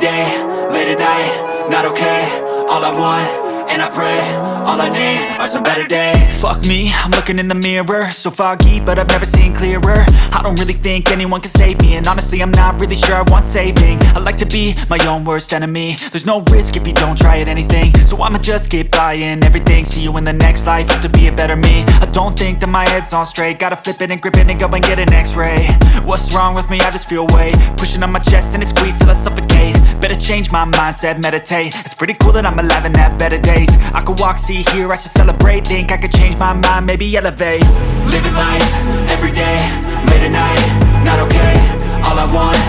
day, late at night, not okay. All I want, and I pray, all I need are some better days. Fuck me, I'm looking in the mirror, so foggy, but I've never seen clearer. I don't really think anyone can save me, and honestly I'm not really sure I want saving. I like to be my own worst enemy. There's no risk if you don't try at anything, so I'ma just keep buying everything. See you in the next life, hope to be a better me. I don't think that my head's on straight, gotta flip it and grip it and go and get an x-ray. What's wrong with me? I just feel weight pushing on my chest and it squeezes till I suffocate. Better change my mindset, meditate. It's pretty cool that I'm alive and have better days. I could walk, see, hear, I should celebrate. Think I could change my mind, maybe elevate. Living life, every day, late at night, not okay. All I want,